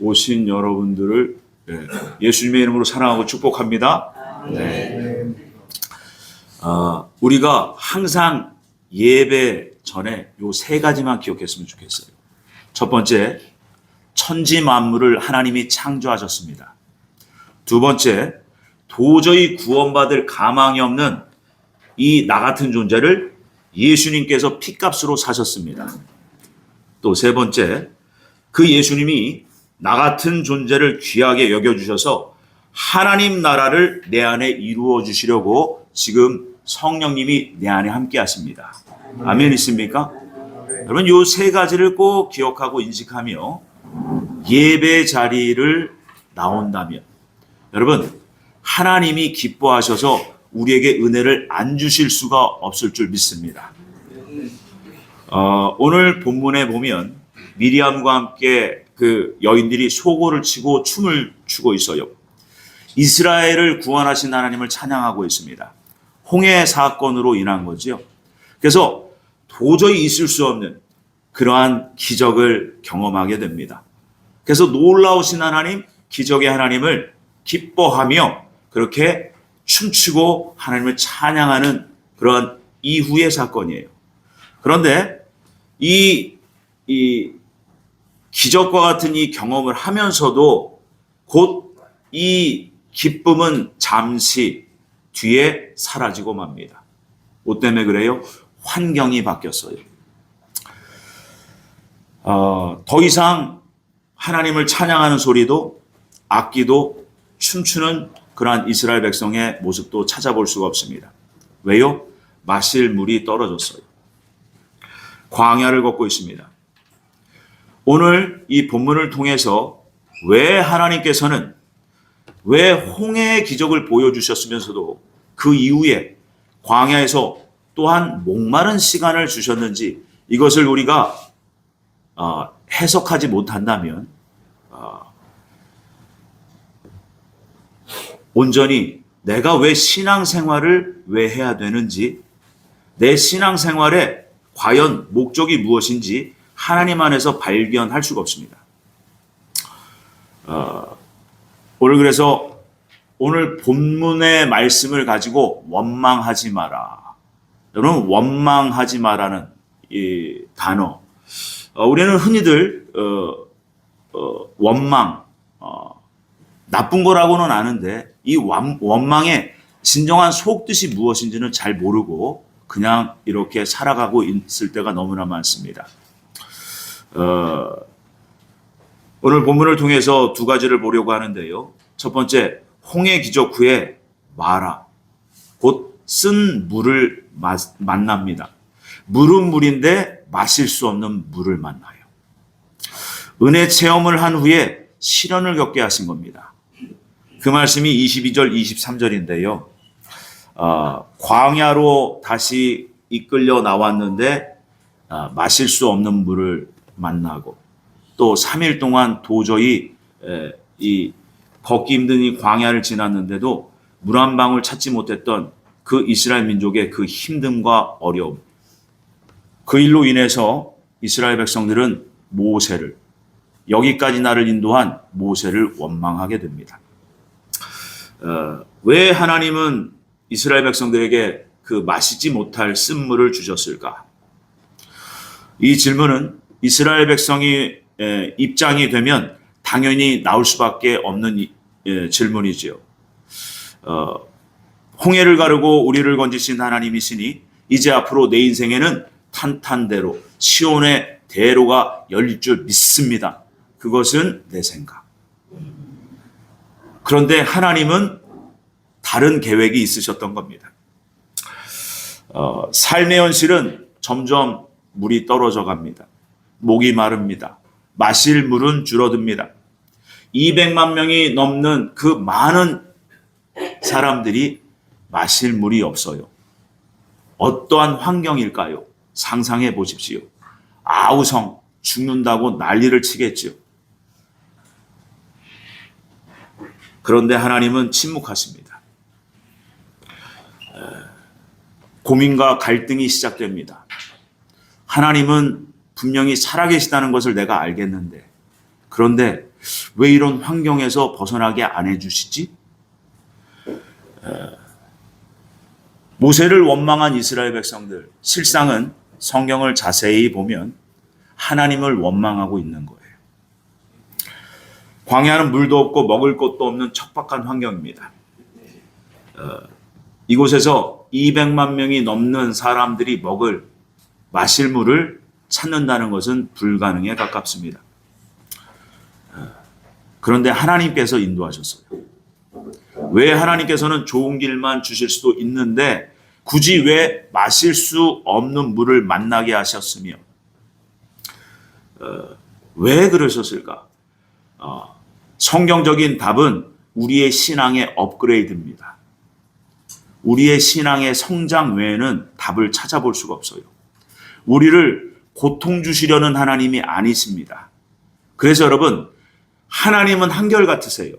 오신 여러분들을 예수님의 이름으로 사랑하고 축복합니다. 네. 우리가 항상 예배 전에 요 세 가지만 기억했으면 좋겠어요. 첫 번째, 천지 만물을 하나님이 창조하셨습니다. 두 번째, 도저히 구원받을 가망이 없는 이 나 같은 존재를 예수님께서 피값으로 사셨습니다. 또 세 번째, 그 예수님이 나 같은 존재를 귀하게 여겨주셔서 하나님 나라를 내 안에 이루어 주시려고 지금 성령님이 내 안에 함께 하십니다. 아멘 있습니까? 여러분 요 세 가지를 꼭 기억하고 인식하며 예배 자리를 나온다면 여러분 하나님이 기뻐하셔서 우리에게 은혜를 안 주실 수가 없을 줄 믿습니다. 오늘 본문에 보면 미리암과 함께 그 여인들이 소고를 치고 춤을 추고 있어요. 이스라엘을 구원하신 하나님을 찬양하고 있습니다. 홍해 사건으로 인한 거죠. 그래서 도저히 있을 수 없는 그러한 기적을 경험하게 됩니다. 그래서 놀라우신 하나님, 기적의 하나님을 기뻐하며 그렇게 춤추고 하나님을 찬양하는 그러한 이후의 사건이에요. 그런데 이 기적과 같은 이 경험을 하면서도 곧 이 기쁨은 잠시 뒤에 사라지고 맙니다. 뭐 때문에 그래요? 환경이 바뀌었어요. 더 이상 하나님을 찬양하는 소리도 악기도 춤추는 그러한 이스라엘 백성의 모습도 찾아볼 수가 없습니다. 왜요? 마실 물이 떨어졌어요. 광야를 걷고 있습니다. 오늘 이 본문을 통해서 왜 하나님께서는 왜 홍해의 기적을 보여주셨으면서도 그 이후에 광야에서 또한 목마른 시간을 주셨는지 이것을 우리가 해석하지 못한다면 온전히 내가 왜 신앙생활을 왜 해야 되는지 내 신앙생활에 과연 목적이 무엇인지 하나님 안에서 발견할 수가 없습니다. 오늘 그래서 오늘 본문의 말씀을 가지고 원망하지 마라. 여러분 원망하지 마라는 이 단어 우리는 흔히들 원망 나쁜 거라고는 아는데 이 원망의 진정한 속뜻이 무엇인지는 잘 모르고 그냥 이렇게 살아가고 있을 때가 너무나 많습니다. 오늘 본문을 통해서 두 가지를 보려고 하는데요. 첫 번째, 홍해 기적 후에 마라, 곧 쓴 물을 만납니다. 물은 물인데 마실 수 없는 물을 만나요. 은혜 체험을 한 후에 시련을 겪게 하신 겁니다. 그 말씀이 22절, 23절인데요. 광야로 다시 이끌려 나왔는데 마실 수 없는 물을 만나고 또 3일 동안 도저히 이 걷기 힘든 이 광야를 지났는데도 물 한 방울 찾지 못했던 그 이스라엘 민족의 그 힘듦과 어려움 그 일로 인해서 이스라엘 백성들은 모세를 여기까지 나를 인도한 모세를 원망하게 됩니다. 왜 하나님은 이스라엘 백성들에게 그 마시지 못할 쓴물을 주셨을까? 이 질문은 이스라엘 백성이 입장이 되면 당연히 나올 수밖에 없는 질문이지요. 홍해를 가르고 우리를 건지신 하나님이시니 이제 앞으로 내 인생에는 탄탄대로 시온의 대로가 열릴 줄 믿습니다. 그것은 내 생각. 그런데 하나님은 다른 계획이 있으셨던 겁니다. 삶의 현실은 점점 물이 떨어져 갑니다. 목이 마릅니다. 마실 물은 줄어듭니다. 200만 명이 넘는 그 많은 사람들이 마실 물이 없어요. 어떠한 환경일까요? 상상해 보십시오. 아우성 죽는다고 난리를 치겠지요. 그런데 하나님은 침묵하십니다. 고민과 갈등이 시작됩니다. 하나님은 분명히 살아계시다는 것을 내가 알겠는데 그런데 왜 이런 환경에서 벗어나게 안 해주시지? 모세를 원망한 이스라엘 백성들, 실상은 성경을 자세히 보면 하나님을 원망하고 있는 거예요. 광야는 물도 없고 먹을 것도 없는 척박한 환경입니다. 이곳에서 200만 명이 넘는 사람들이 마실 물을 찾는다는 것은 불가능에 가깝습니다. 그런데 하나님께서 인도하셨어요. 왜 하나님께서는 좋은 길만 주실 수도 있는데 굳이 왜 마실 수 없는 물을 만나게 하셨으며 왜 그러셨을까? 성경적인 답은 우리의 신앙의 업그레이드입니다. 우리의 신앙의 성장 외에는 답을 찾아볼 수가 없어요. 우리를 고통 주시려는 하나님이 아니십니다. 그래서 여러분, 하나님은 한결같으세요.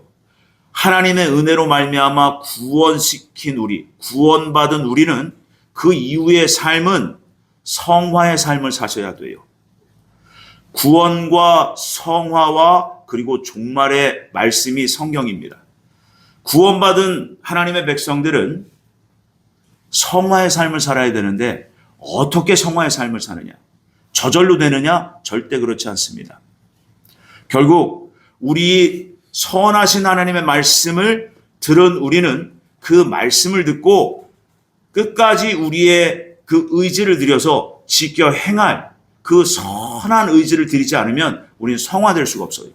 하나님의 은혜로 말미암아 구원시킨 구원받은 우리는 그 이후의 삶은 성화의 삶을 사셔야 돼요. 구원과 성화와 그리고 종말의 말씀이 성경입니다. 구원받은 하나님의 백성들은 성화의 삶을 살아야 되는데 어떻게 성화의 삶을 사느냐? 저절로 되느냐? 절대 그렇지 않습니다. 결국 우리 선하신 하나님의 말씀을 들은 우리는 그 말씀을 듣고 끝까지 우리의 그 의지를 들여서 지켜 행할 그 선한 의지를 들이지 않으면 우리는 성화될 수가 없어요.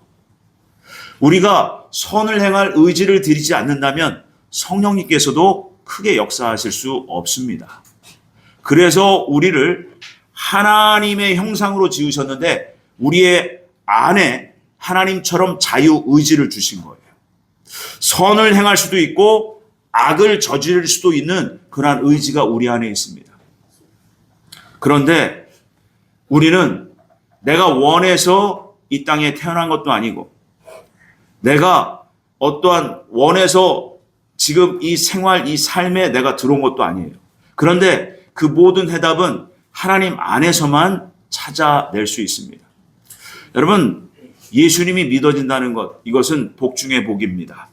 우리가 선을 행할 의지를 들이지 않는다면 성령님께서도 크게 역사하실 수 없습니다. 그래서 우리를 하나님의 형상으로 지으셨는데 우리의 안에 하나님처럼 자유의지를 주신 거예요. 선을 행할 수도 있고 악을 저지를 수도 있는 그러한 의지가 우리 안에 있습니다. 그런데 우리는 내가 원해서 이 땅에 태어난 것도 아니고 내가 어떠한 원해서 지금 이 생활, 이 삶에 내가 들어온 것도 아니에요. 그런데 그 모든 해답은 하나님 안에서만 찾아낼 수 있습니다. 여러분, 예수님이 믿어진다는 것, 이것은 복 중의 복입니다.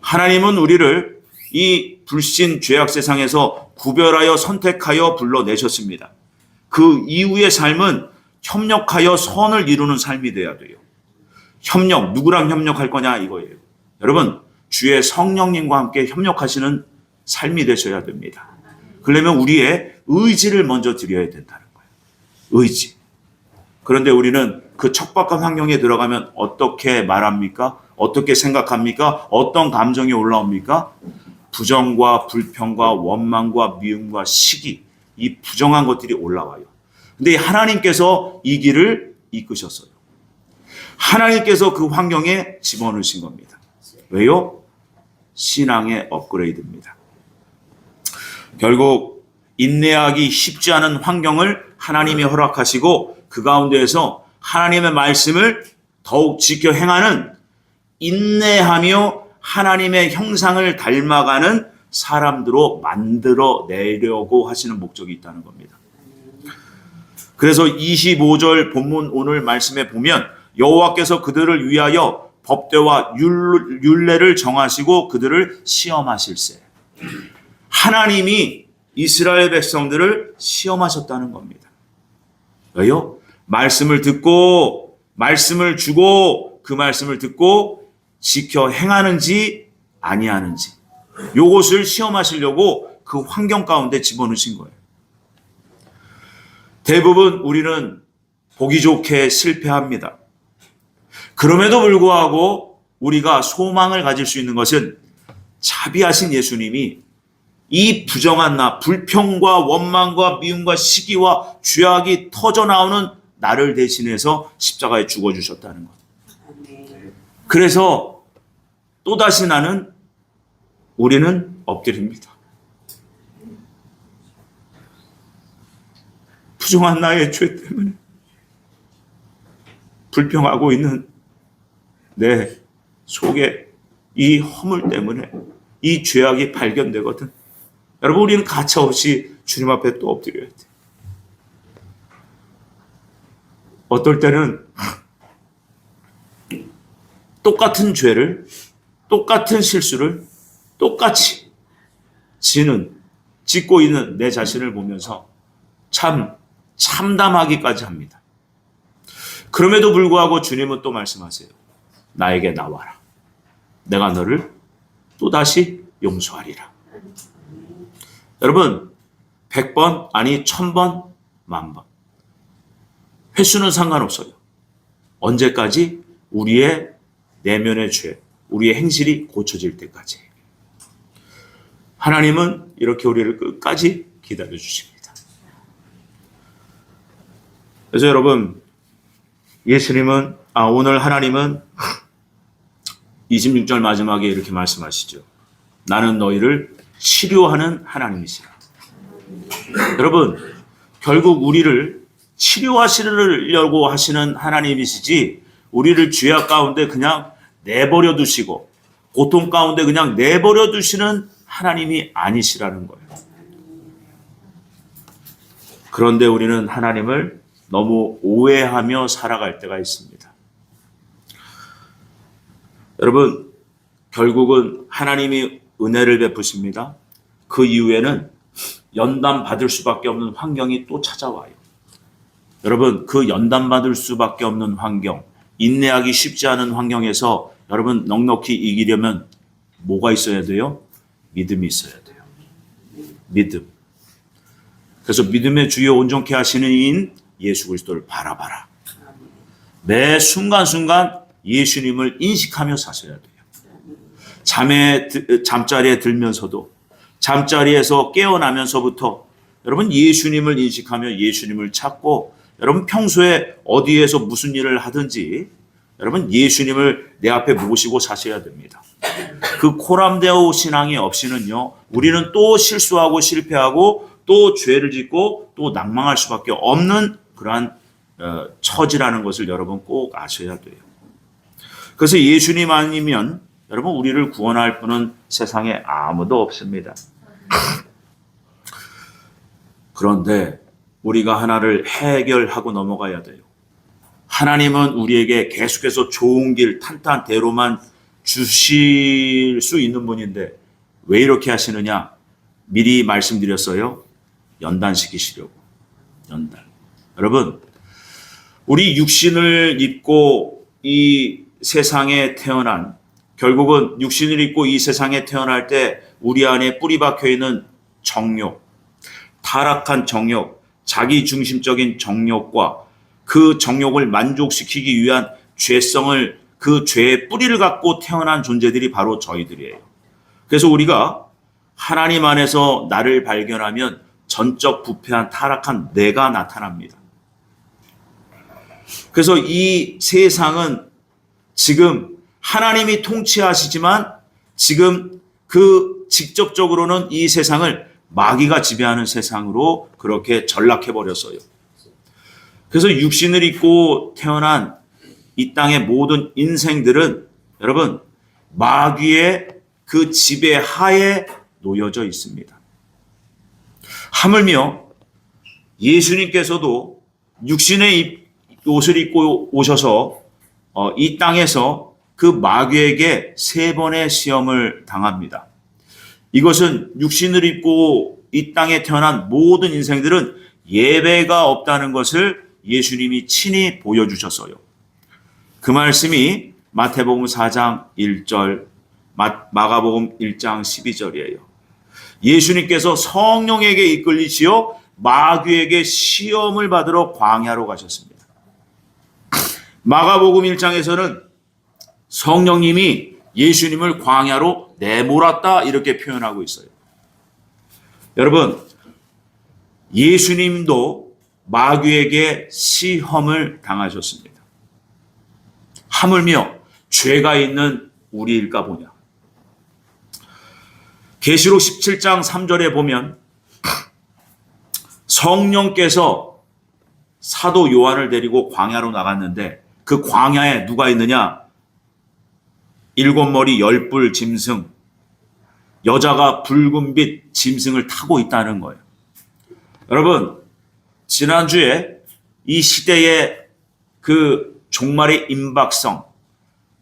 하나님은 우리를 이 불신 죄악 세상에서 구별하여 선택하여 불러내셨습니다. 그 이후의 삶은 협력하여 선을 이루는 삶이 돼야 돼요. 협력, 누구랑 협력할 거냐 이거예요. 여러분, 주의 성령님과 함께 협력하시는 삶이 되셔야 됩니다. 그러려면 우리의 의지를 먼저 드려야 된다는 거예요. 의지. 그런데 우리는 그 척박한 환경에 들어가면 어떻게 말합니까? 어떻게 생각합니까? 어떤 감정이 올라옵니까? 부정과 불평과 원망과 미움과 시기, 이 부정한 것들이 올라와요. 근데 하나님께서 이 길을 이끄셨어요. 하나님께서 그 환경에 집어넣으신 겁니다. 왜요? 신앙의 업그레이드입니다. 결국 인내하기 쉽지 않은 환경을 하나님이 허락하시고 그 가운데에서 하나님의 말씀을 더욱 지켜 행하는 인내하며 하나님의 형상을 닮아가는 사람들로 만들어내려고 하시는 목적이 있다는 겁니다. 그래서 25절 본문 오늘 말씀에 보면 여호와께서 그들을 위하여 법궤와 율례를 정하시고 그들을 시험하실세. 하나님이 이스라엘 백성들을 시험하셨다는 겁니다. 왜요? 말씀을 듣고 말씀을 주고 그 말씀을 듣고 지켜 행하는지 아니하는지 요것을 시험하시려고 그 환경 가운데 집어넣으신 거예요. 대부분 우리는 보기 좋게 실패합니다. 그럼에도 불구하고 우리가 소망을 가질 수 있는 것은 자비하신 예수님이 이 부정한 불평과 원망과 미움과 시기와 죄악이 터져나오는 나를 대신해서 십자가에 죽어주셨다는 것. 그래서 또다시 우리는 엎드립니다. 부정한 나의 죄 때문에 불평하고 있는 내 속에 이 허물 때문에 이 죄악이 발견되거든. 여러분, 우리는 가차없이 주님 앞에 또 엎드려야 돼. 어떨 때는 똑같은 죄를, 똑같은 실수를 똑같이 짓고 있는 내 자신을 보면서 참 참담하기까지 합니다. 그럼에도 불구하고 주님은 또 말씀하세요. 나에게 나와라. 내가 너를 또다시 용서하리라. 여러분, 100번, 아니 1000번, 10,000번. 횟수는 상관없어요. 언제까지? 우리의 내면의 죄, 우리의 행실이 고쳐질 때까지. 하나님은 이렇게 우리를 끝까지 기다려 주십니다. 그래서 여러분, 오늘 하나님은 26절 마지막에 이렇게 말씀하시죠. 나는 너희를 치료하는 하나님이시라. 여러분, 결국 우리를 치료하시려고 하시는 하나님이시지, 우리를 죄악 가운데 그냥 내버려 두시고 고통 가운데 그냥 내버려 두시는 하나님이 아니시라는 거예요. 그런데 우리는 하나님을 너무 오해하며 살아갈 때가 있습니다. 여러분, 결국은 하나님이 은혜를 베푸십니다. 그 이후에는 연단 받을 수밖에 없는 환경이 또 찾아와요. 여러분, 그 연단 받을 수밖에 없는 환경, 인내하기 쉽지 않은 환경에서 여러분 넉넉히 이기려면 뭐가 있어야 돼요? 믿음이 있어야 돼요. 믿음. 그래서 믿음의 주요 온전케 하시는 이인 예수 그리스도를 바라봐라. 매 순간순간 예수님을 인식하며 사셔야 돼요. 잠자리에 들면서도, 잠자리에서 깨어나면서부터 여러분 예수님을 인식하며 예수님을 찾고, 여러분 평소에 어디에서 무슨 일을 하든지 여러분 예수님을 내 앞에 모시고 사셔야 됩니다. 그 코람데오 신앙이 없이는요, 우리는 또 실수하고 실패하고 또 죄를 짓고 또 낭망할 수밖에 없는 그러한 처지라는 것을 여러분 꼭 아셔야 돼요. 그래서 예수님 아니면 여러분 우리를 구원할 분은 세상에 아무도 없습니다. 그런데 우리가 하나를 해결하고 넘어가야 돼요. 하나님은 우리에게 계속해서 좋은 길, 탄탄대로만 주실 수 있는 분인데 왜 이렇게 하시느냐? 미리 말씀드렸어요. 연단시키시려고. 연단. 여러분, 우리 육신을 입고 이 세상에 태어난, 결국은 육신을 입고 이 세상에 태어날 때 우리 안에 뿌리 박혀 있는 정욕, 타락한 정욕, 자기 중심적인 정욕과 그 정욕을 만족시키기 위한 죄성을, 그 죄의 뿌리를 갖고 태어난 존재들이 바로 저희들이에요. 그래서 우리가 하나님 안에서 나를 발견하면 전적 부패한 타락한 내가 나타납니다. 그래서 이 세상은 지금 하나님이 통치하시지만 지금 그 직접적으로는 이 세상을 마귀가 지배하는 세상으로 그렇게 전락해버렸어요. 그래서 육신을 입고 태어난 이 땅의 모든 인생들은 여러분 마귀의 그 지배 하에 놓여져 있습니다. 하물며 예수님께서도 육신의 옷을 입고 오셔서 이 땅에서 그 마귀에게 3번의 시험을 당합니다. 이것은 육신을 입고 이 땅에 태어난 모든 인생들은 예배가 없다는 것을 예수님이 친히 보여주셨어요. 그 말씀이 마태복음 4장 1절, 마가복음 1장 12절이에요. 예수님께서 성령에게 이끌리시어 마귀에게 시험을 받으러 광야로 가셨습니다. 마가복음 1장에서는 성령님이 예수님을 광야로 내몰았다 이렇게 표현하고 있어요. 여러분, 예수님도 마귀에게 시험을 당하셨습니다. 하물며 죄가 있는 우리일까 보냐. 계시록 17장 3절에 보면 성령께서 사도 요한을 데리고 광야로 나갔는데 그 광야에 누가 있느냐? 7머리 10뿔 짐승, 여자가 붉은빛 짐승을 타고 있다는 거예요. 여러분, 지난주에 이 시대의 그 종말의 임박성,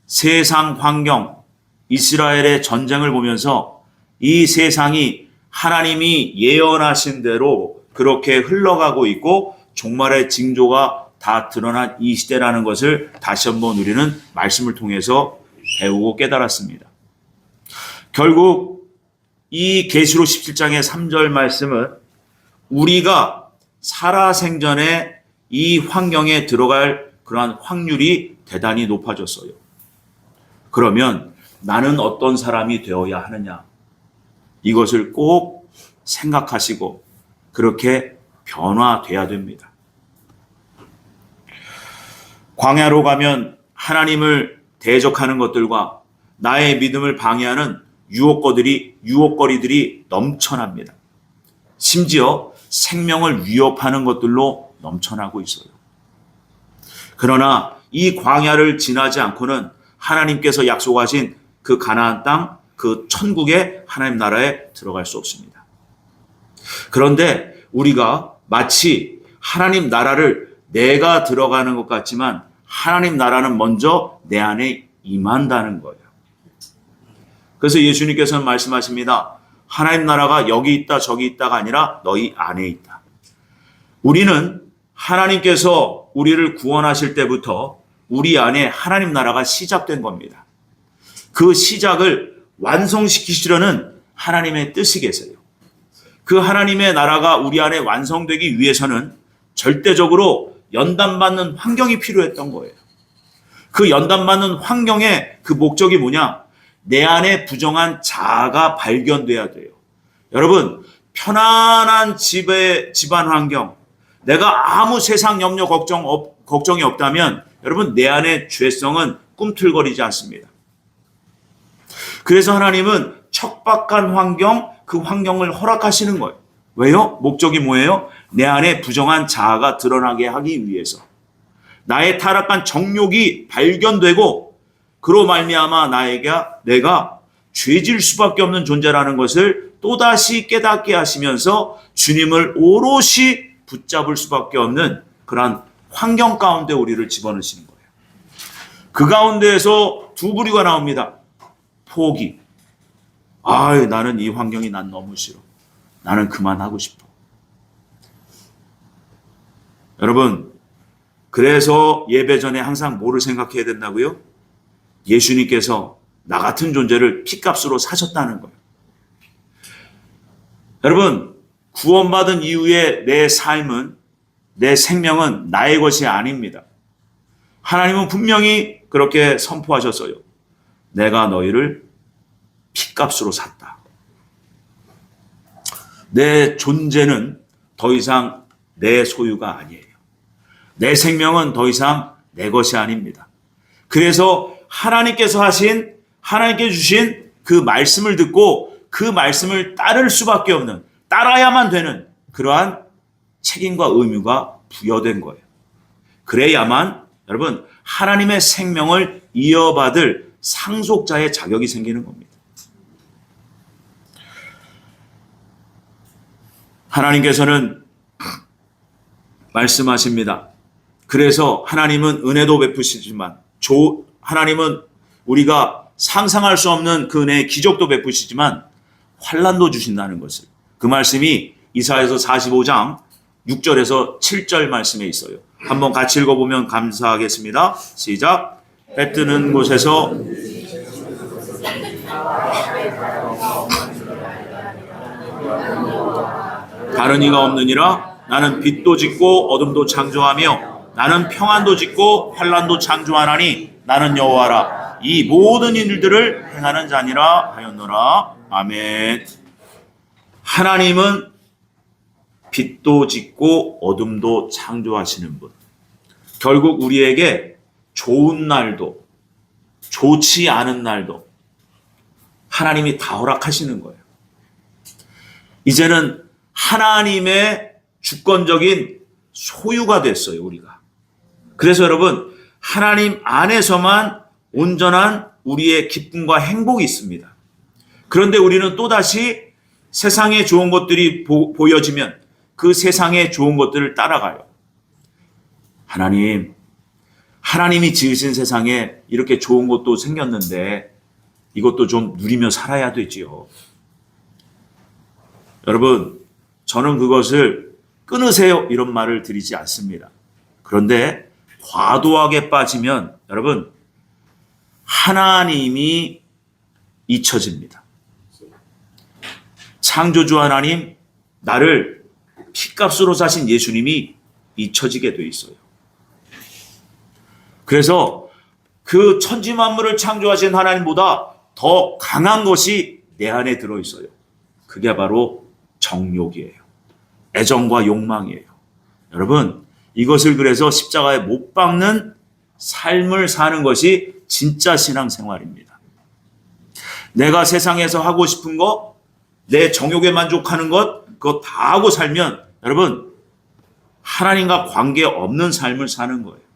세상 환경, 이스라엘의 전쟁을 보면서 이 세상이 하나님이 예언하신 대로 그렇게 흘러가고 있고 종말의 징조가 다 드러난 이 시대라는 것을 다시 한번 우리는 말씀을 통해서 배우고 깨달았습니다. 결국 이 계시록 17장의 3절 말씀은 우리가 살아생전에 이 환경에 들어갈 그러한 확률이 대단히 높아졌어요. 그러면 나는 어떤 사람이 되어야 하느냐? 이것을 꼭 생각하시고 그렇게 변화돼야 됩니다. 광야로 가면 하나님을 대적하는 것들과 나의 믿음을 방해하는 유혹거리들이 넘쳐납니다. 심지어 생명을 위협하는 것들로 넘쳐나고 있어요. 그러나 이 광야를 지나지 않고는 하나님께서 약속하신 그 가나안 땅, 그 천국의 하나님 나라에 들어갈 수 없습니다. 그런데 우리가 마치 하나님 나라를 내가 들어가는 것 같지만 하나님 나라는 먼저 내 안에 임한다는 거예요. 그래서 예수님께서는 말씀하십니다. 하나님 나라가 여기 있다 저기 있다가 아니라 너희 안에 있다. 우리는 하나님께서 우리를 구원하실 때부터 우리 안에 하나님 나라가 시작된 겁니다. 그 시작을 완성시키시려는 하나님의 뜻이 계세요. 그 하나님의 나라가 우리 안에 완성되기 위해서는 절대적으로 연단받는 환경이 필요했던 거예요. 그 연단받는 환경의 그 목적이 뭐냐? 내 안에 부정한 자아가 발견돼야 돼요. 여러분, 편안한 집안 환경, 내가 아무 세상 염려 걱정이 없다면 여러분 내 안에 죄성은 꿈틀거리지 않습니다. 그래서 하나님은 척박한 환경, 그 환경을 허락하시는 거예요. 왜요? 목적이 뭐예요? 내 안에 부정한 자아가 드러나게 하기 위해서. 나의 타락한 정욕이 발견되고 그로 말미암아 내가 죄질 수밖에 없는 존재라는 것을 또다시 깨닫게 하시면서 주님을 오롯이 붙잡을 수밖에 없는 그러한 환경 가운데 우리를 집어넣으시는 거예요. 그 가운데에서 두 부류가 나옵니다. 포기. 나는 이 환경이 난 너무 싫어. 나는 그만하고 싶어. 여러분, 그래서 예배 전에 항상 뭐를 생각해야 된다고요? 예수님께서 나 같은 존재를 피값으로 사셨다는 거예요. 여러분, 구원받은 이후에 내 삶은, 내 생명은 나의 것이 아닙니다. 하나님은 분명히 그렇게 선포하셨어요. 내가 너희를 피값으로 샀다. 내 존재는 더 이상 내 소유가 아니에요. 내 생명은 더 이상 내 것이 아닙니다. 그래서 하나님께 주신 그 말씀을 듣고 그 말씀을 따를 수밖에 없는, 따라야만 되는 그러한 책임과 의무가 부여된 거예요. 그래야만 여러분 하나님의 생명을 이어받을 상속자의 자격이 생기는 겁니다. 하나님께서는 말씀하십니다. 그래서 하나님은 은혜도 베푸시지만 하나님은 우리가 상상할 수 없는 그 은혜의 기적도 베푸시지만 환난도 주신다는 것을, 그 말씀이 이사야서 45장 6절에서 7절 말씀에 있어요. 한번 같이 읽어보면 감사하겠습니다. 시작. 해 뜨는 곳에서 다른 이가 없느니라. 나는 빛도 짓고 어둠도 창조하며 나는 평안도 짓고 환난도 창조하나니 나는 여호와라. 이 모든 일들을 행하는 자니라 하였노라. 아멘. 하나님은 빛도 짓고 어둠도 창조하시는 분. 결국 우리에게 좋은 날도 좋지 않은 날도 하나님이 다 허락하시는 거예요. 이제는 하나님의 주권적인 소유가 됐어요, 우리가. 그래서 여러분, 하나님 안에서만 온전한 우리의 기쁨과 행복이 있습니다. 그런데 우리는 또다시 세상에 좋은 것들이 보여지면 그 세상에 좋은 것들을 따라가요. 하나님이 지으신 세상에 이렇게 좋은 것도 생겼는데 이것도 좀 누리며 살아야 되지요. 여러분, 저는 그것을 끊으세요 이런 말을 드리지 않습니다. 그런데 과도하게 빠지면 여러분 하나님이 잊혀집니다. 창조주 하나님, 나를 핏값으로 사신 예수님이 잊혀지게 돼 있어요. 그래서 그 천지 만물을 창조하신 하나님보다 더 강한 것이 내 안에 들어 있어요. 그게 바로 정욕이에요. 애정과 욕망이에요. 여러분, 이것을 그래서 십자가에 못 박는 삶을 사는 것이 진짜 신앙생활입니다. 내가 세상에서 하고 싶은 것, 내 정욕에 만족하는 것, 그거 다 하고 살면 여러분 하나님과 관계없는 삶을 사는 거예요.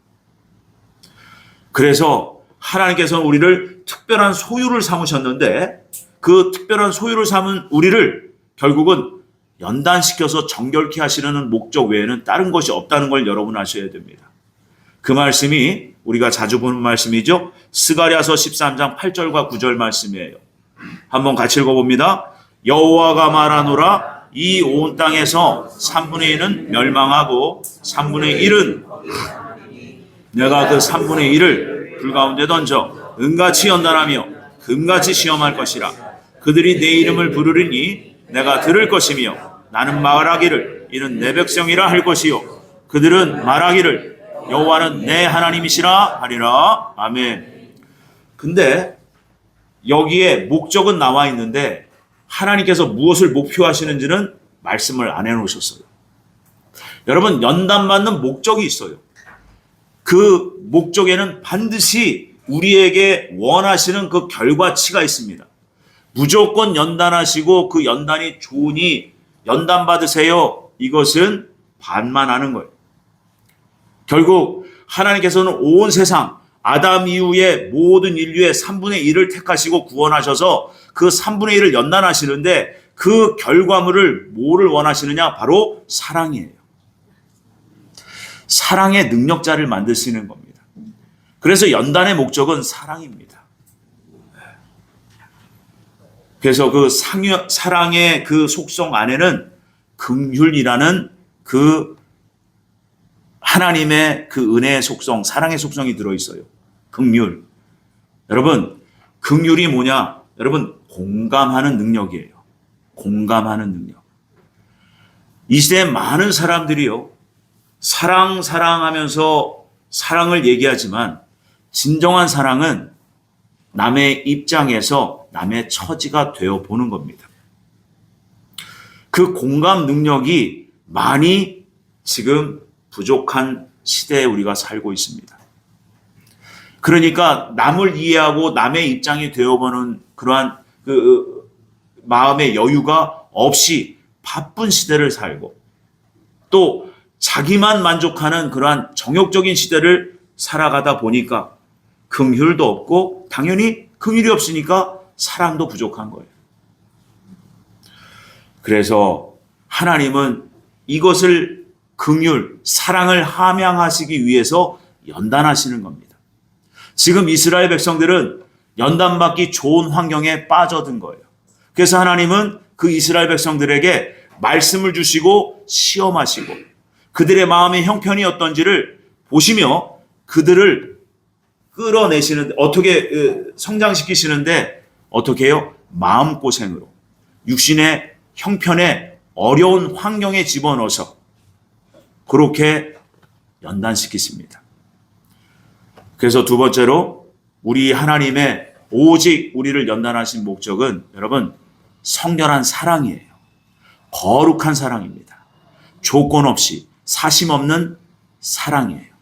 그래서 하나님께서는 우리를 특별한 소유를 삼으셨는데 그 특별한 소유를 삼은 우리를 결국은 연단시켜서 정결케 하시려는 목적 외에는 다른 것이 없다는 걸 여러분 아셔야 됩니다. 그 말씀이 우리가 자주 보는 말씀이죠. 스가랴서 13장 8절과 9절 말씀이에요. 한번 같이 읽어봅니다. 여호와가 말하노라 이 온 땅에서 3분의 1은 멸망하고 3분의 1은 내가 그 3분의 1을 불 가운데 던져 은같이 연단하며 금같이 시험할 것이라. 그들이 내 이름을 부르리니 내가 들을 것이며 나는 말하기를 이는 내 백성이라 할 것이요 그들은 말하기를 여호와는 내 하나님이시라 하리라. 아멘. 근데 여기에 목적은 나와 있는데 하나님께서 무엇을 목표하시는지는 말씀을 안 해놓으셨어요. 여러분, 연단받는 목적이 있어요. 그 목적에는 반드시 우리에게 원하시는 그 결과치가 있습니다. 무조건 연단하시고 그 연단이 좋으니 연단받으세요. 이것은 반만하는 거예요. 결국 하나님께서는 온 세상 아담 이후에 모든 인류의 3분의 1을 택하시고 구원하셔서 그 3분의 1을 연단하시는데 그 결과물을 뭐를 원하시느냐? 바로 사랑이에요. 사랑의 능력자를 만드시는 겁니다. 그래서 연단의 목적은 사랑입니다. 그래서 그 사랑의 그 속성 안에는 긍휼이라는 그 하나님의 그 은혜의 속성, 사랑의 속성이 들어있어요. 긍휼. 여러분, 긍휼이 뭐냐? 여러분, 공감하는 능력이에요. 공감하는 능력. 이 시대에 많은 사람들이요, 사랑하면서 사랑을 얘기하지만 진정한 사랑은 남의 입장에서 남의 처지가 되어 보는 겁니다. 그 공감 능력이 많이 지금 부족한 시대에 우리가 살고 있습니다. 그러니까 남을 이해하고 남의 입장이 되어보는 그러한 그 마음의 여유가 없이 바쁜 시대를 살고 또 자기만 만족하는 그러한 정욕적인 시대를 살아가다 보니까 긍휼도 없고 당연히 긍휼이 없으니까 사랑도 부족한 거예요. 그래서 하나님은 이것을 긍휼, 사랑을 함양하시기 위해서 연단하시는 겁니다. 지금 이스라엘 백성들은 연단받기 좋은 환경에 빠져든 거예요. 그래서 하나님은 그 이스라엘 백성들에게 말씀을 주시고 시험하시고 그들의 마음의 형편이 어떤지를 보시며 그들을 끌어내시는데 어떻게 성장시키시는데 어떻게 해요? 마음고생으로 육신의 형편에 어려운 환경에 집어넣어서 그렇게 연단시키십니다. 그래서 두 번째로 우리 하나님의 오직 우리를 연단하신 목적은 여러분 성결한 사랑이에요. 거룩한 사랑입니다. 조건 없이 사심 없는 사랑이에요.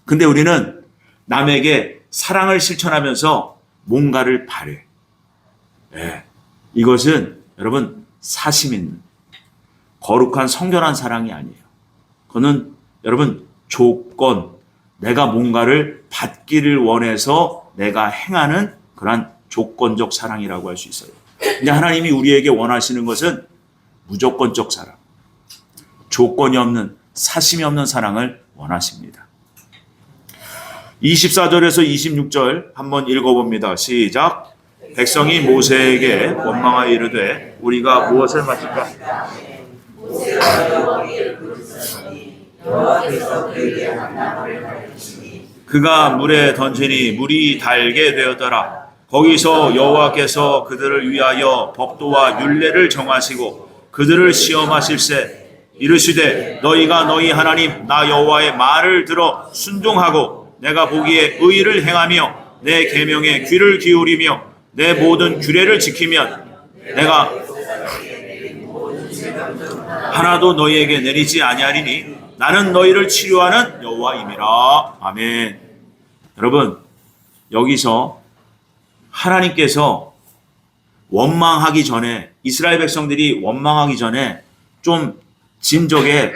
근데 우리는 남에게 사랑을 실천하면서 뭔가를 바래. 네. 이것은 여러분 사심 있는 거룩한 성결한 사랑이 아니에요. 그거는 여러분 조건, 내가 뭔가를 받기를 원해서 내가 행하는 그러한 조건적 사랑이라고 할 수 있어요. 근데 하나님이 우리에게 원하시는 것은 무조건적 사랑, 조건이 없는 사심이 없는 사랑을 원하십니다. 24절에서 26절 한번 읽어봅니다. 시작. 백성이 모세에게 원망하여 이르되 우리가 무엇을 마실까? 그가 물에 던지니 물이 달게 되었더라. 거기서 여호와께서 그들을 위하여 법도와 율례를 정하시고 그들을 시험하실세 이르시되 너희가 너희 하나님 나 여호와의 말을 들어 순종하고 내가 보기에 의를 행하며 내 계명에 귀를 기울이며 내 모든 규례를 지키면 내가 하나도 너희에게 내리지 아니하리니 나는 너희를 치료하는 여호와임이라. 아멘. 여러분, 여기서 하나님께서 원망하기 전에, 이스라엘 백성들이 원망하기 전에 좀 진적에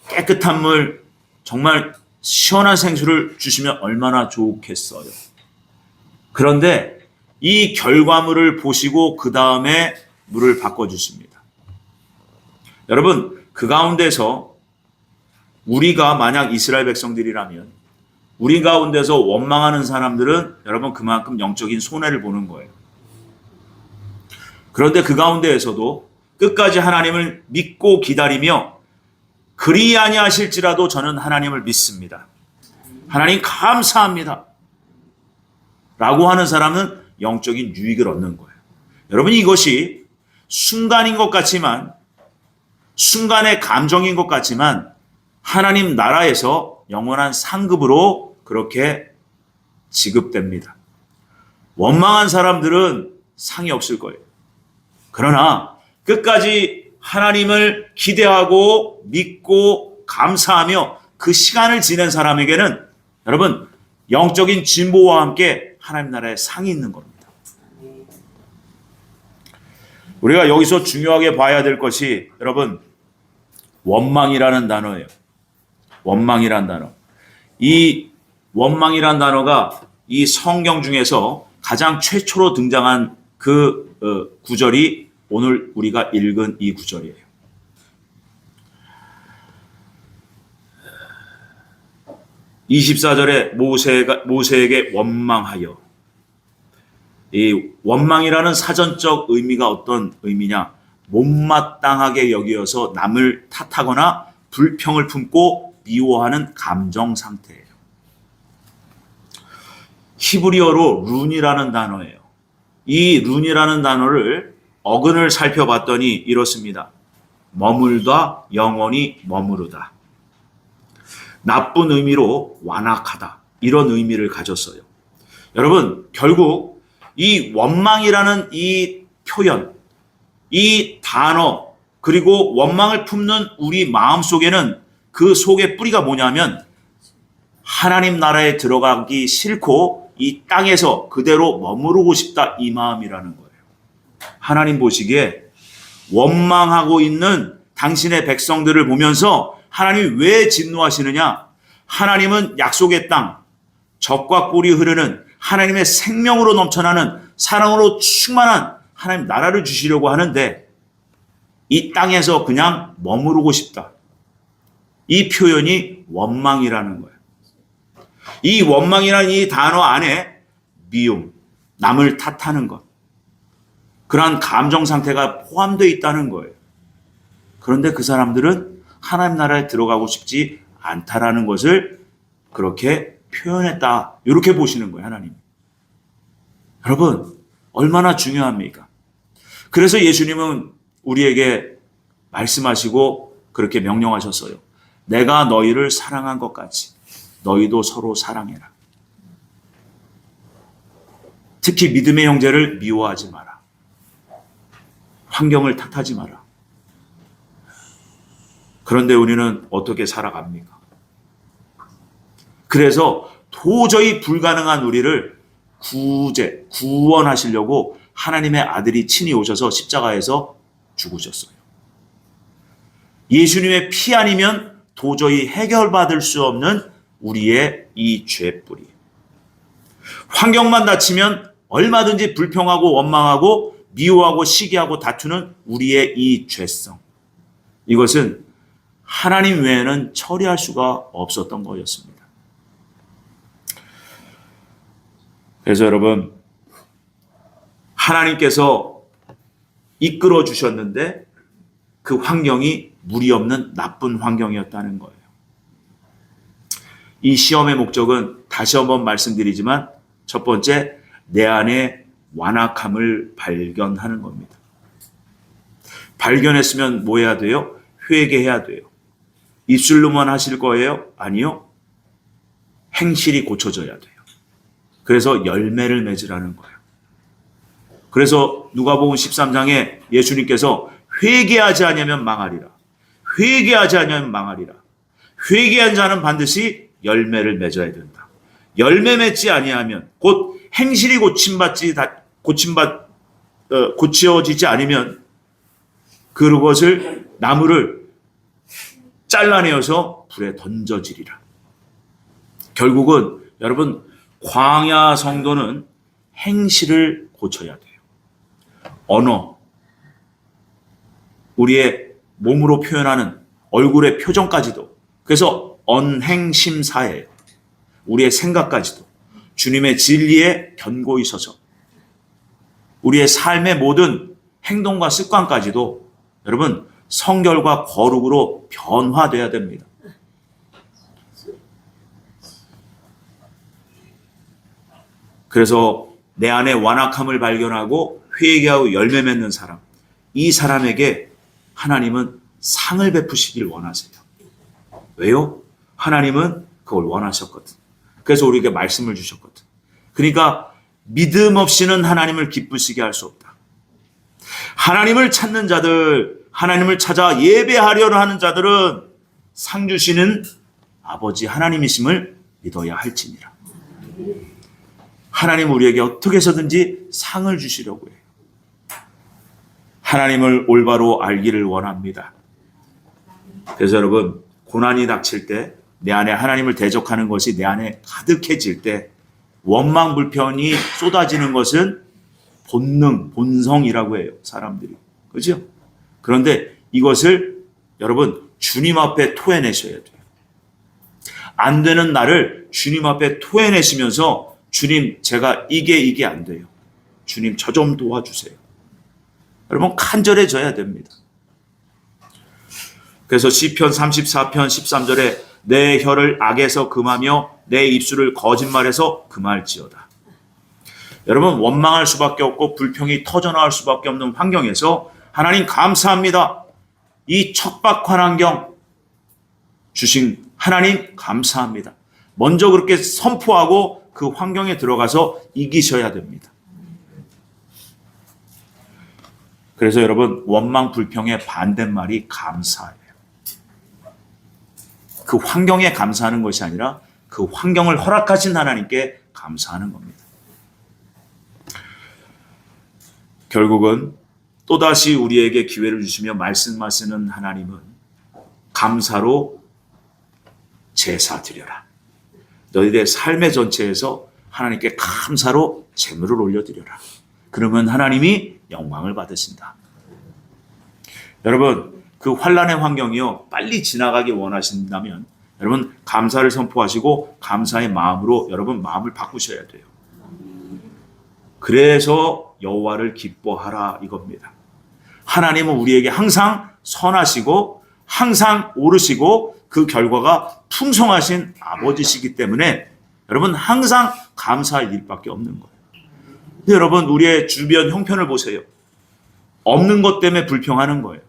깨끗한 물, 정말 시원한 생수를 주시면 얼마나 좋겠어요. 그런데 이 결과물을 보시고 그 다음에 물을 바꿔주십니다. 여러분, 그 가운데서 우리가 만약 이스라엘 백성들이라면 우리 가운데서 원망하는 사람들은 여러분 그만큼 영적인 손해를 보는 거예요. 그런데 그 가운데에서도 끝까지 하나님을 믿고 기다리며 그리 아니하실지라도 저는 하나님을 믿습니다. 하나님 감사합니다. 라고 하는 사람은 영적인 유익을 얻는 거예요. 여러분 이것이 순간인 것 같지만 순간의 감정인 것 같지만 하나님 나라에서 영원한 상급으로 그렇게 지급됩니다. 원망한 사람들은 상이 없을 거예요. 그러나 끝까지 하나님을 기대하고 믿고 감사하며 그 시간을 지낸 사람에게는 여러분 영적인 진보와 함께 하나님 나라에 상이 있는 겁니다. 우리가 여기서 중요하게 봐야 될 것이 여러분 원망이라는 단어예요. 원망이라는 단어. 이 원망이라는 단어가 이 성경 중에서 가장 최초로 등장한 그 구절이 오늘 우리가 읽은 이 구절이에요. (24절에) 모세에게 원망하여. 이 원망이라는 사전적 의미가 어떤 의미냐? 못마땅하게 여기어서 남을 탓하거나 불평을 품고 미워하는 감정 상태예요. 히브리어로 룬이라는 단어예요. 이 룬이라는 단어를 어근을 살펴봤더니 이렇습니다. 머물다, 영원히 머무르다. 나쁜 의미로 완악하다. 이런 의미를 가졌어요. 여러분, 결국 이 원망이라는 이 표현, 이 단어, 그리고 원망을 품는 우리 마음 속에는 그 속의 뿌리가 뭐냐면 하나님 나라에 들어가기 싫고 이 땅에서 그대로 머무르고 싶다 이 마음이라는 거예요. 하나님 보시기에 원망하고 있는 당신의 백성들을 보면서 하나님이 왜 진노하시느냐? 하나님은 약속의 땅, 젖과 꿀이 흐르는 하나님의 생명으로 넘쳐나는 사랑으로 충만한 하나님 나라를 주시려고 하는데 이 땅에서 그냥 머무르고 싶다. 이 표현이 원망이라는 거예요. 이 원망이라는 이 단어 안에 미움, 남을 탓하는 것, 그러한 감정 상태가 포함되어 있다는 거예요. 그런데 그 사람들은 하나님 나라에 들어가고 싶지 않다라는 것을 그렇게 표현했다. 이렇게 보시는 거예요, 하나님. 여러분, 얼마나 중요합니까? 그래서 예수님은 우리에게 말씀하시고 그렇게 명령하셨어요. 내가 너희를 사랑한 것 같이 너희도 서로 사랑해라. 특히 믿음의 형제를 미워하지 마라. 환경을 탓하지 마라. 그런데 우리는 어떻게 살아갑니까? 그래서 도저히 불가능한 우리를 구원하시려고 하나님의 아들이 친히 오셔서 십자가에서 죽으셨어요. 예수님의 피 아니면 도저히 해결받을 수 없는 우리의 이 죄뿌리. 환경만 닥치면 얼마든지 불평하고 원망하고 미워하고 시기하고 다투는 우리의 이 죄성. 이것은 하나님 외에는 처리할 수가 없었던 거였습니다. 그래서 여러분, 하나님께서 이끌어 주셨는데 그 환경이 물이 없는 나쁜 환경이었다는 거예요. 이 시험의 목적은 다시 한번 말씀드리지만 첫 번째, 내 안에 완악함을 발견하는 겁니다. 발견했으면 뭐 해야 돼요? 회개해야 돼요. 입술로만 하실 거예요? 아니요. 행실이 고쳐져야 돼요. 그래서 열매를 맺으라는 거예요. 그래서 누가복음 13장에 예수님께서 회개하지 않으면 망하리라. 회개하지 않으면 망하리라. 회개한 자는 반드시 열매를 맺어야 된다. 열매 맺지 아니하면 곧 행실이 고쳐지지 않으면 그것을 나무를 잘라내어서 불에 던져지리라. 결국은 여러분, 광야 성도는 행실을 고쳐야 돼요. 언어, 우리의 몸으로 표현하는 얼굴의 표정까지도, 그래서 언행심사예요. 우리의 생각까지도 주님의 진리에 견고히 서서 우리의 삶의 모든 행동과 습관까지도 여러분, 성결과 거룩으로 변화돼야 됩니다. 그래서 내 안에 완악함을 발견하고 회개하고 열매 맺는 사람, 이 사람에게 하나님은 상을 베푸시길 원하세요. 왜요? 하나님은 그걸 원하셨거든. 그래서 우리에게 말씀을 주셨거든. 그러니까 믿음 없이는 하나님을 기쁘시게 할 수 없다. 하나님을 찾는 자들, 하나님을 찾아 예배하려는 하는 자들은 상 주시는 아버지 하나님이심을 믿어야 할지니라. 하나님 우리에게 어떻게 해서든지 상을 주시려고 해요. 하나님을 올바로 알기를 원합니다. 그래서 여러분, 고난이 닥칠 때, 내 안에 하나님을 대적하는 것이 내 안에 가득해질 때, 원망 불평이 쏟아지는 것은 본능, 본성이라고 해요, 사람들이. 그렇죠? 그런데 이것을 여러분, 주님 앞에 토해내셔야 돼요. 안 되는 나를 주님 앞에 토해내시면서, 주님, 제가 이게 안 돼요. 주님, 저 좀 도와주세요. 여러분, 간절해져야 됩니다. 그래서 시편 34편 13절에 내 혀를 악에서 금하며 내 입술을 거짓말해서 금할지어다. 여러분, 원망할 수밖에 없고 불평이 터져나올 수밖에 없는 환경에서 하나님 감사합니다. 이 척박한 환경 주신 하나님 감사합니다. 먼저 그렇게 선포하고 그 환경에 들어가서 이기셔야 됩니다. 그래서 여러분, 원망 불평의 반대말이 감사예요. 그 환경에 감사하는 것이 아니라 그 환경을 허락하신 하나님께 감사하는 겁니다. 결국은 또다시 우리에게 기회를 주시며 말씀하시는 하나님은 감사로 제사 드려라. 너희들의 삶의 전체에서 하나님께 감사로 제물을 올려드려라. 그러면 하나님이 영광을 받으신다. 여러분, 그 환난의 환경이요, 빨리 지나가기 원하신다면 여러분, 감사를 선포하시고 감사의 마음으로 여러분 마음을 바꾸셔야 돼요. 그래서 여호와를 기뻐하라 이겁니다. 하나님은 우리에게 항상 선하시고 항상 옳으시고 그 결과가 풍성하신 아버지시기 때문에 여러분, 항상 감사할 일밖에 없는 거예요. 근데 여러분, 우리의 주변 형편을 보세요. 없는 것 때문에 불평하는 거예요.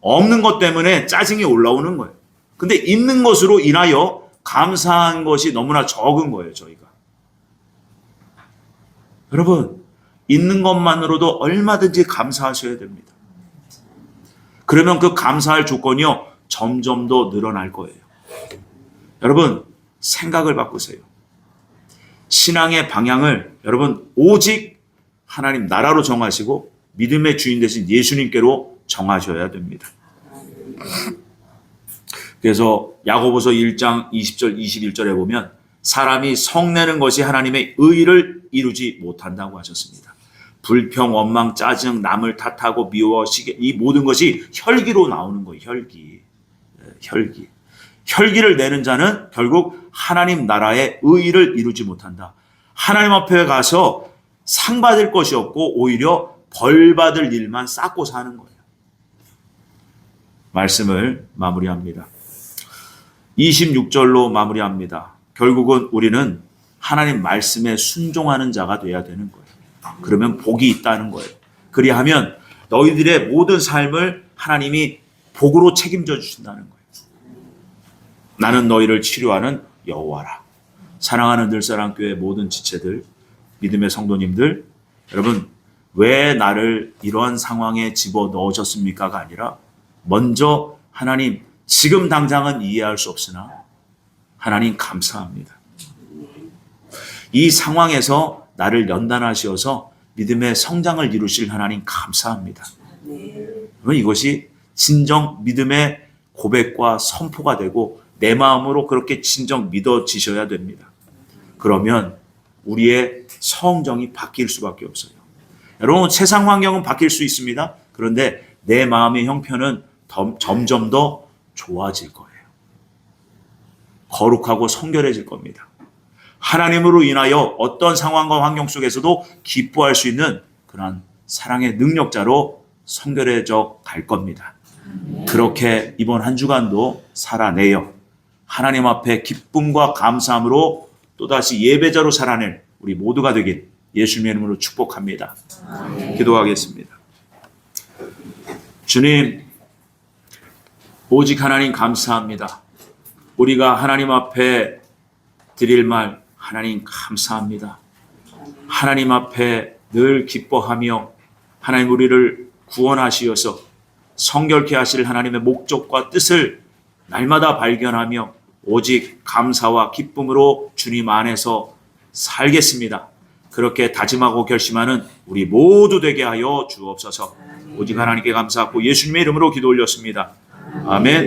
없는 것 때문에 짜증이 올라오는 거예요. 근데 있는 것으로 인하여 감사한 것이 너무나 적은 거예요, 저희가. 여러분, 있는 것만으로도 얼마든지 감사하셔야 됩니다. 그러면 그 감사할 조건이요, 점점 더 늘어날 거예요. 여러분, 생각을 바꾸세요. 신앙의 방향을 여러분 오직 하나님 나라로 정하시고 믿음의 주인 되신 예수님께로 정하셔야 됩니다. 그래서 야고보서 1장 20절 21절에 보면 사람이 성내는 것이 하나님의 의를 이루지 못한다고 하셨습니다. 불평, 원망, 짜증, 남을 탓하고 미워, 시기, 이 모든 것이 혈기로 나오는 거예요. 혈기를 내는 자는 결국 하나님 나라의 의를 이루지 못한다. 하나님 앞에 가서 상 받을 것이 없고 오히려 벌 받을 일만 쌓고 사는 거예요. 말씀을 마무리합니다. 26절로 마무리합니다. 결국은 우리는 하나님 말씀에 순종하는 자가 돼야 되는 거예요. 그러면 복이 있다는 거예요. 그리하면 너희들의 모든 삶을 하나님이 복으로 책임져 주신다는 거예요. 나는 너희를 치료하는 여호와라. 사랑하는 늘사랑교회 모든 지체들, 믿음의 성도님들, 여러분 왜 나를 이러한 상황에 집어넣으셨습니까가 아니라 먼저 하나님 지금 당장은 이해할 수 없으나 하나님 감사합니다. 이 상황에서 나를 연단하시어서 믿음의 성장을 이루실 하나님 감사합니다. 이것이 진정 믿음의 고백과 선포가 되고 내 마음으로 그렇게 진정 믿어지셔야 됩니다. 그러면 우리의 성정이 바뀔 수밖에 없어요. 여러분 세상 환경은 바뀔 수 있습니다. 그런데 내 마음의 형편은 점점 더 좋아질 거예요. 거룩하고 성결해질 겁니다. 하나님으로 인하여 어떤 상황과 환경 속에서도 기뻐할 수 있는 그런 사랑의 능력자로 성결해져 갈 겁니다. 그렇게 이번 한 주간도 살아내요. 하나님 앞에 기쁨과 감사함으로 또다시 예배자로 살아낼 우리 모두가 되길 예수님의 이름으로 축복합니다. 기도하겠습니다. 주님, 오직 하나님 감사합니다. 우리가 하나님 앞에 드릴 말 하나님 감사합니다. 하나님 앞에 늘 기뻐하며 하나님 우리를 구원하시어서 성결케 하실 하나님의 목적과 뜻을 날마다 발견하며 오직 감사와 기쁨으로 주님 안에서 살겠습니다. 그렇게 다짐하고 결심하는 우리 모두 되게 하여 주옵소서. 오직 하나님께 감사하고 예수님의 이름으로 기도 올렸습니다. 아멘.